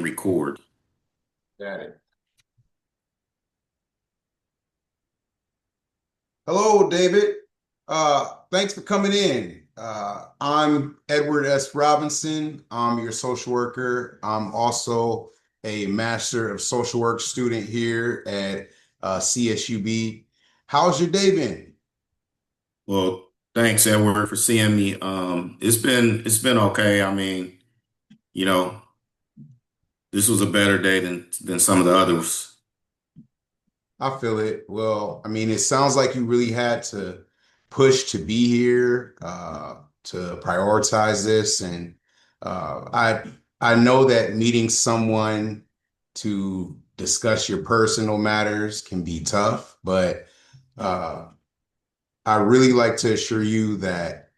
and record. Got it. Hello, David. Thanks for coming in. I'm Edward S. Robinson. I'm your social worker. I'm also a Master of Social Work student here at CSUB. How's your day been? Well, thanks, Edward, for seeing me. It's been okay. I mean, you know, this was a better day than some of the others. I feel it. Well, I mean, it sounds like you really had to push to be here, to prioritize this, and I know that meeting someone to discuss your personal matters can be tough, but uh, I really like to assure you that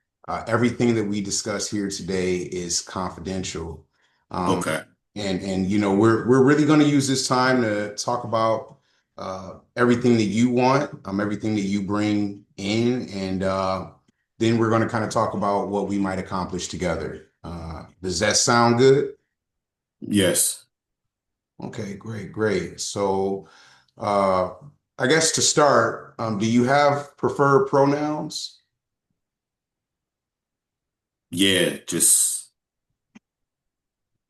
everything that we discuss here today is confidential. Um, Okay. and we're really going to use this time to talk about everything that you want, everything that you bring in, and then we're going to kind of talk about what we might accomplish together. Does that sound good? Yes. Okay, great, great. So, uh, I guess to start, do you have preferred pronouns? Yeah.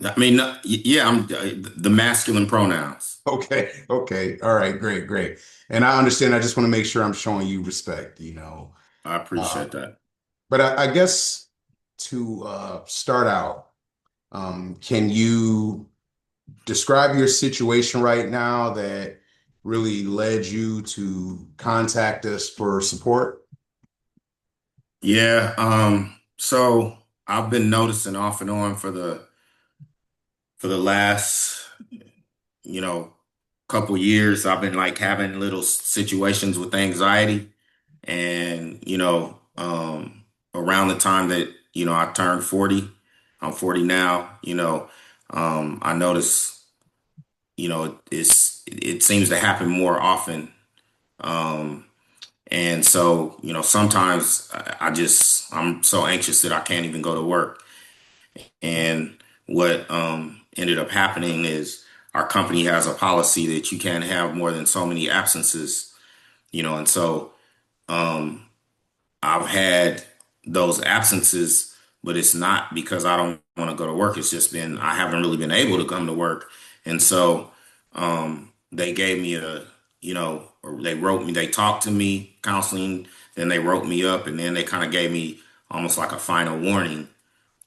I mean, yeah. I'm the masculine pronouns. Okay, okay, all right, great, great. And I understand. I just want to make sure I'm showing you respect. I Uh, appreciate that. but I guess to start out, can you describe your situation right now that really led you to contact us for support? Yeah. So I've been noticing off and on for the last, you know, couple years. I've been like having little situations with anxiety. And, around the time that, I turned 40, I'm 40 now, I notice, it seems to happen more often. Um, and so, sometimes I'm so anxious that I can't even go to work. And what ended up happening is our company has a policy that you can't have more than so many absences, and so um, I've had those absences, but it's not because I don't want to go to work. It's just been I haven't really been able to come to work. And so they gave me or they wrote me, they talked to me, counseling, then they wrote me up, and then they kind of gave me almost like a final warning.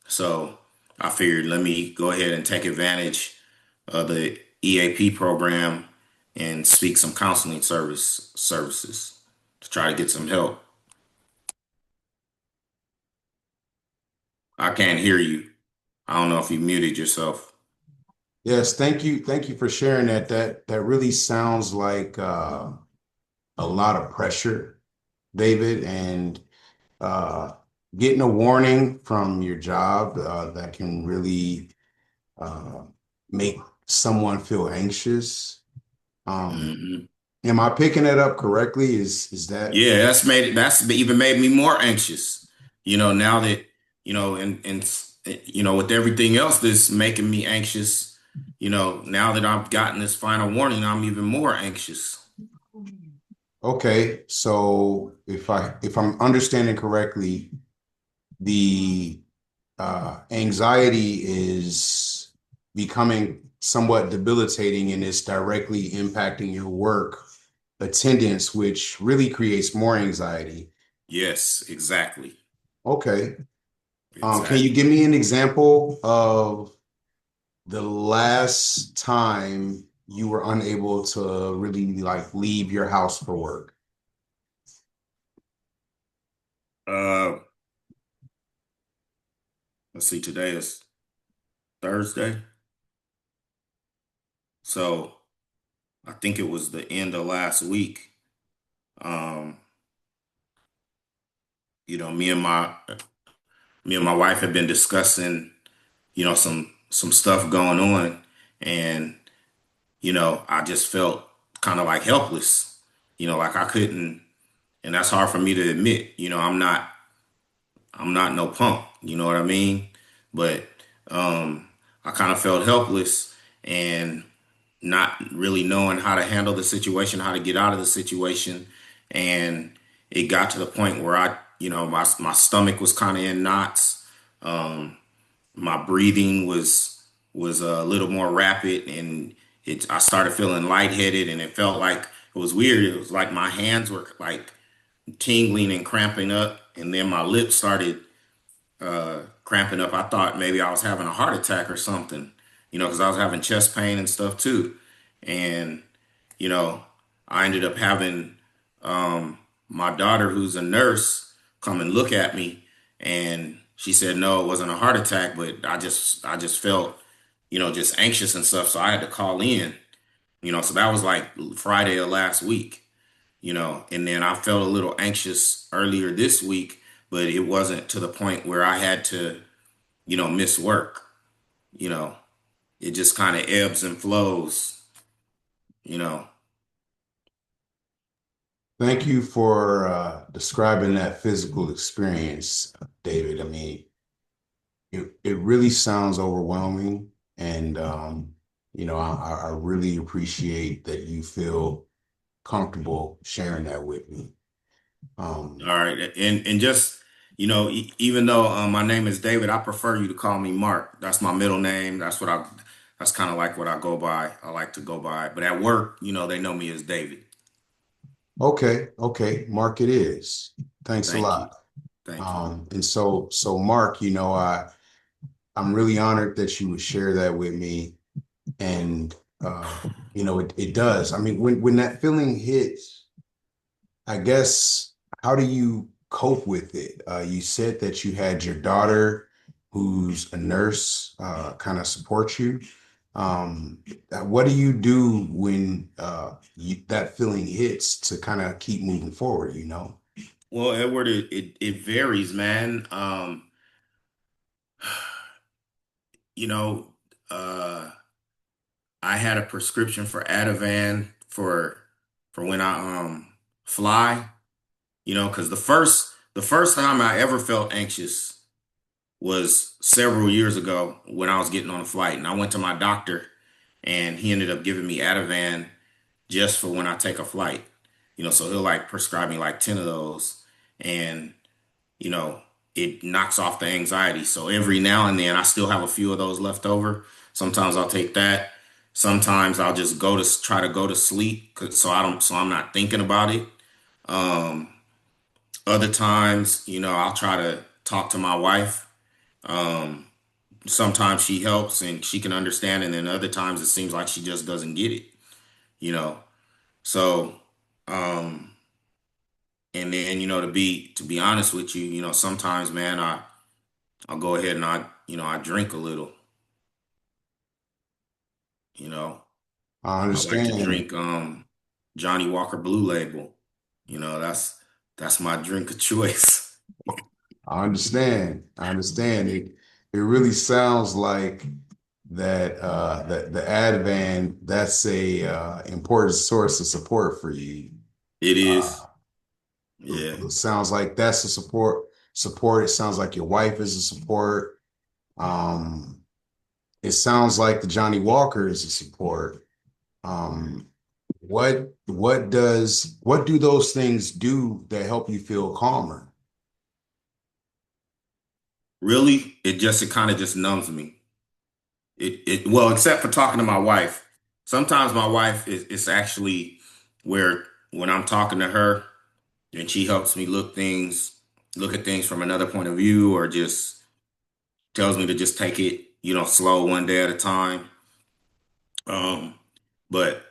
So I figured let me go ahead and take advantage of the EAP program and speak some counseling services to try to get some help. I can't hear you. I don't know if you muted yourself. Yes, thank you for sharing that. That really sounds like a lot of pressure, David, and uh, getting a warning from your job that can really uh, make someone feel anxious. Um, Hmm. am I picking that up correctly? Is that Yeah, that's even made me more anxious. Now that, with everything else that's making me anxious, now that I've gotten this final warning, I'm even more anxious. okay? So if I'm understanding correctly, the anxiety is becoming somewhat debilitating and it's directly impacting your work attendance, which really creates more anxiety. Yes, exactly. Okay. Can you Exactly. give me an example of the last time you were unable to really like leave your house for work? Uh, let's see, today is Thursday. So I think it was the end of last week. Um, you know, me and my wife have been discussing, some stuff going on, and I just felt kind of like helpless. Like I couldn't, and that's hard for me to admit. I'm not no punk. You know what I mean? But I kind of felt helpless, and not really knowing how to handle the situation, how to get out of the situation. And it got to the point where my stomach was kind of in knots. My breathing was a little more rapid, and I started feeling lightheaded, and it felt like it was weird. It was like my hands were like tingling and cramping up, and then my lips started cramping up. I thought maybe I was having a heart attack or something, because I was having chest pain and stuff too. And, you know, I ended up having my daughter, who's a nurse, come and look at me, and she said, no, it wasn't a heart attack, but I just felt, just anxious and stuff. So I had to call in, so that was like Friday of last week, and then I felt a little anxious earlier this week, but it wasn't to the point where I had to, miss work. You know, it just kind of ebbs and flows, you know. Thank you for describing that physical experience, David. I mean, it really sounds overwhelming, and I really appreciate that you feel comfortable sharing that with me. All Um, right, and just even though my name is David, I prefer you to call me Mark. That's my middle name. That's kind of like what I go by. I like to go by. But at work, they know me as David. okay, okay, Mark, it is. Thanks a Thank you. lot. Thank you. And so Mark, I'm really honored that you would share that with me. And it does. I mean, when that feeling hits, I guess, how do you cope with it? You said that you had your daughter, who's a nurse, kind of support you. What do you do when that feeling hits to kind of keep moving forward, you know? Well, Edward, it varies, man. You know, uh, I had a prescription for Ativan for when I fly, because the first time I ever felt anxious was several years ago when I was getting on a flight, and I went to my doctor, and he ended up giving me Ativan just for when I take a flight. So he'll like prescribe me like 10 of those, and you know, it knocks off the anxiety. So every now and then, I still have a few of those left over. Sometimes I'll take that. Sometimes I'll just try to go to sleep, so I'm not thinking about it. Um, Other times, I'll try to talk to my wife. Um, Sometimes she helps and she can understand, and then other times it seems like she just doesn't get it, you know. So, um, and then to be honest with you, sometimes, man, I'll go ahead and I drink a little, you know. I I like to understand. drink Johnny Walker Blue Label. That's my drink of choice. I understand. I understand. It really sounds like that the Advan, that's a important source of support for you. It is. Uh, Yeah. it sounds like that's a support. It sounds like your wife is a support. Um, it sounds like the Johnny Walker is a support. Um, what do those things do that help you feel calmer? Really, it kind of just numbs me. Well, except for talking to my wife. Sometimes my wife is it's actually where when I'm talking to her and she helps me look at things from another point of view, or just tells me to just take it, slow one day at a time. Um, but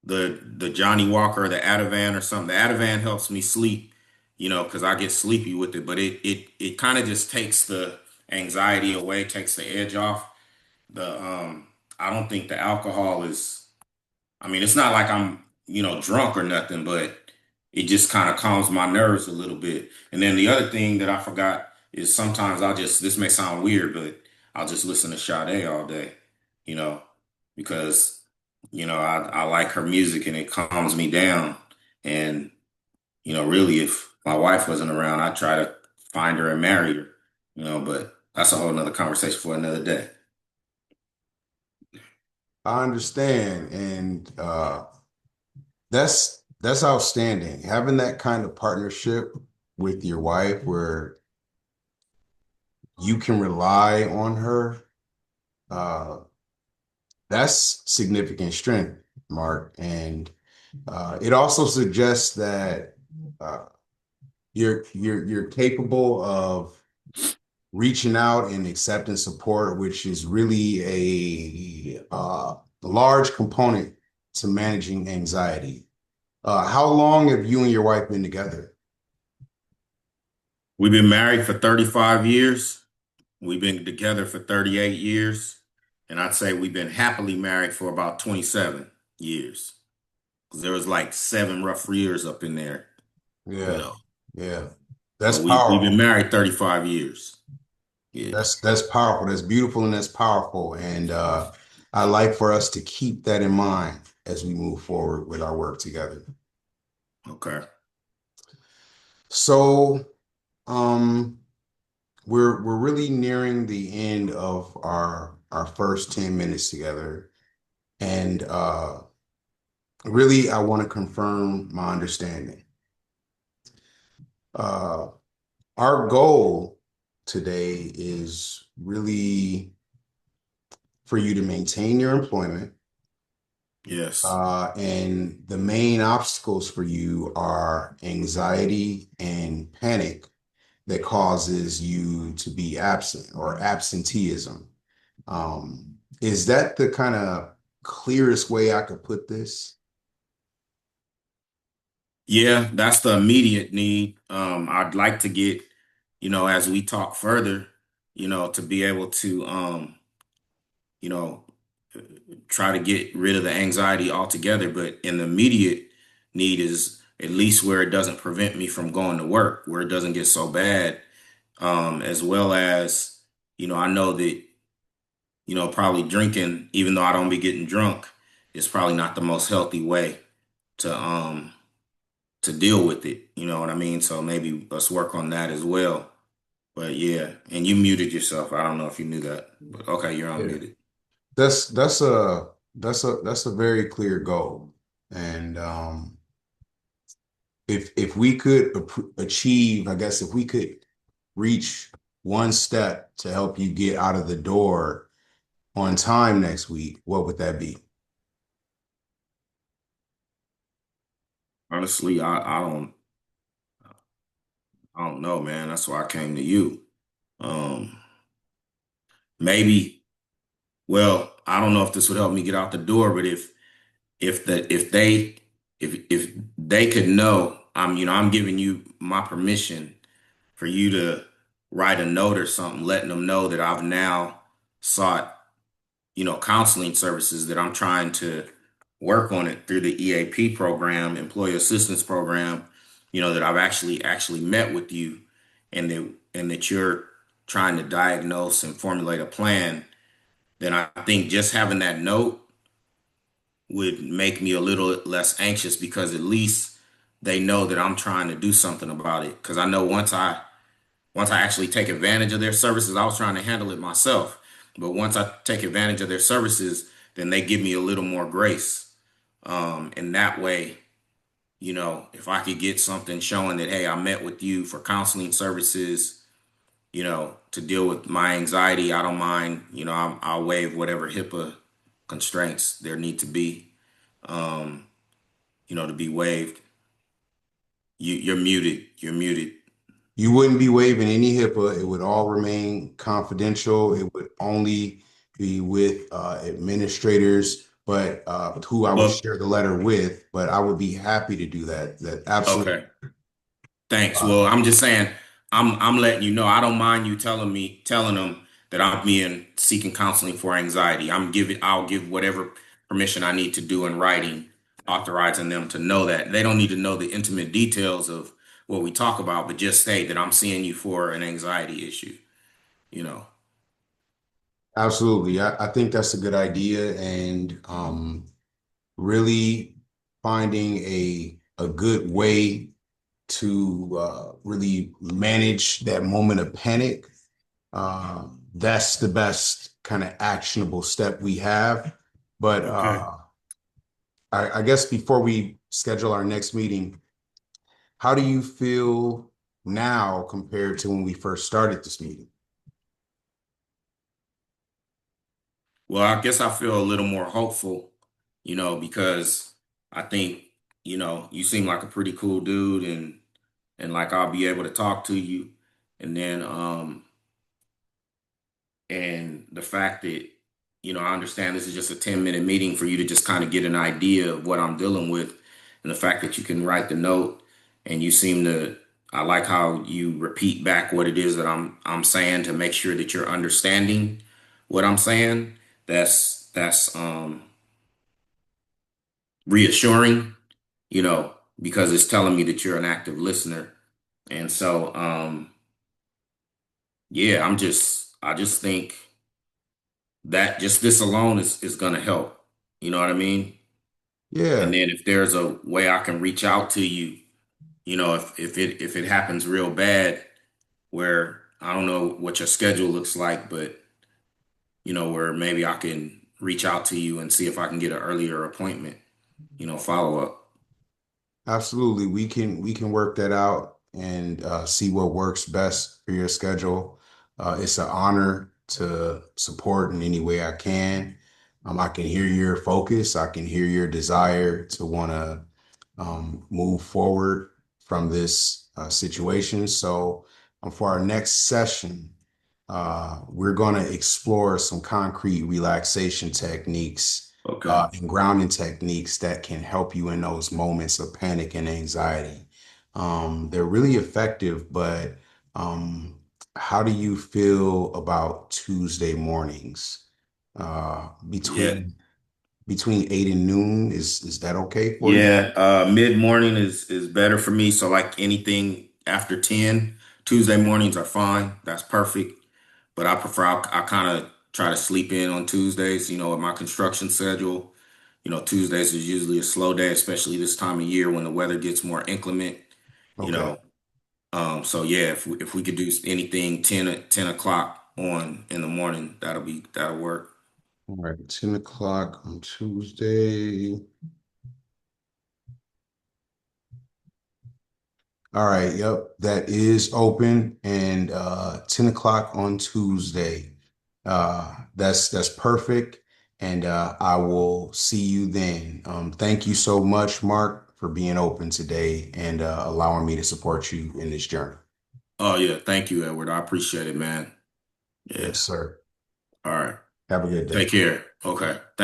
the Johnny Walker, the Ativan or something, the Ativan helps me sleep, because I get sleepy with it. But it kind of just takes the anxiety away, takes the edge off. The I don't think the alcohol is. I mean, it's not like I'm, drunk or nothing, but it just kind of calms my nerves a little bit. And then the other thing that I forgot is sometimes this may sound weird, but I'll just listen to Sade all day, you know, because, I like her music and it calms me down. And, really, if my wife wasn't around, I'd try to find her and marry her, but that's a whole nother conversation for another day. I understand, and that's outstanding. Having that kind of partnership with your wife where you can rely on her, uh, that's significant strength, Mark. And it also suggests that uh, you're capable of reaching out and accepting support, which is really a large component to managing anxiety. How long have you and your wife been together? We've been married for 35 years. We've been together for 38 years. And I'd say we've been happily married for about 27 years. 'Cause there was like 7 rough years up in there, you Yeah, know. yeah. That's But we've been powerful. married 35 years. Yeah. That's powerful. That's beautiful and that's powerful. And I like for us to keep that in mind as we move forward with our work together. Okay. So, um, we're really nearing the end of our first 10 minutes together. And really I want to confirm my understanding. Uh, our goal today is really for you to maintain your employment. Yes. And the main obstacles for you are anxiety and panic that causes you to be absent or absenteeism. Is that the kind of clearest way I could put this? Yeah, that's the immediate need. I'd like to get, as we talk further, to be able to, you know, try to get rid of the anxiety altogether. But in the immediate need is at least where it doesn't prevent me from going to work, where it doesn't get so bad. As well as, I know that, probably drinking, even though I don't be getting drunk, is probably not the most healthy way to, to deal with it. You know what I mean? So maybe let's work on that as well. But yeah, and you muted yourself. I don't know if you knew that, but okay, you're Yeah. unmuted. That's that's a that's a very clear goal. And if we could achieve, I guess if we could reach one step to help you get out of the door on time next week, what would that be? Honestly, I don't know, man. That's why I came to you. Um, maybe, well, I don't know if this would help me get out the door, but if they could know, I'm giving you my permission for you to write a note or something, letting them know that I've now sought, counseling services, that I'm trying to work on it through the EAP program, employee assistance program, that I've actually met with you, and that you're trying to diagnose and formulate a plan. Then I think just having that note would make me a little less anxious, because at least they know that I'm trying to do something about it. Because I know once I actually take advantage of their services, I was trying to handle it myself. But once I take advantage of their services, then they give me a little more grace. And that way, if I could get something showing that, hey, I met with you for counseling services, to deal with my anxiety, I don't mind, I'll waive whatever HIPAA constraints there need to be, um, to be waived. You're muted. You're muted. You wouldn't be waiving any HIPAA. It would all remain confidential. It would only be with administrators, but who I would Well, share the letter with. But I would be happy to do that. That absolutely. okay. Thanks. Uh, Well, I'm just saying, I'm letting you know, I don't mind you telling them that I'm being seeking counseling for anxiety. I'll give whatever permission I need to do in writing, authorizing them to know that. They don't need to know the intimate details of what we talk about, but just say that I'm seeing you for an anxiety issue, you know. Absolutely. I think that's a good idea. And really finding a good way to really manage that moment of panic. That's the best kind of actionable step we have. But Okay. I guess before we schedule our next meeting, how do you feel now compared to when we first started this meeting? Well, I guess I feel a little more hopeful, because I think, you seem like a pretty cool dude and like I'll be able to talk to you. And then and the fact that, I understand this is just a 10-minute meeting for you to just kind of get an idea of what I'm dealing with. And the fact that you can write the note and you seem to, I like how you repeat back what it is that I'm saying to make sure that you're understanding what I'm saying. That's reassuring, because it's telling me that you're an active listener. And so, yeah, I just think that just this alone is going to help. You know what I mean? And Yeah, then if there's a way I can reach out to you, if it happens real bad, where I don't know what your schedule looks like, but where maybe I can reach out to you and see if I can get an earlier appointment, follow up. absolutely. We can work that out and see what works best for your schedule. It's an honor to support in any way I can. I can hear your focus. I can hear your desire to want to move forward from this situation. So, for our next session, we're going to explore some concrete relaxation techniques Okay. and grounding techniques that can help you in those moments of panic and anxiety. They're really effective, but um, how do you feel about Tuesday mornings? Uh, Yeah. between 8 and noon, is that okay for you? Yeah. Mid morning is better for me. So like anything after 10, Tuesday mornings are fine. That's perfect. But I prefer, I kind of try to sleep in on Tuesdays, with my construction schedule. Tuesdays is usually a slow day, especially this time of year when the weather gets more inclement, you Okay. know. So yeah, if we could do anything 10 o'clock on in the morning, that'll work. All right, 10 o'clock on Tuesday. All right, yep, that is open and 10 o'clock on Tuesday. That's perfect. And I will see you then. Thank you so much, Mark, for being open today and allowing me to support you in this journey. Oh yeah, thank you, Edward. I appreciate it, man. Yeah. Yes, sir. All right. Have a good Take day. care. Okay. Thank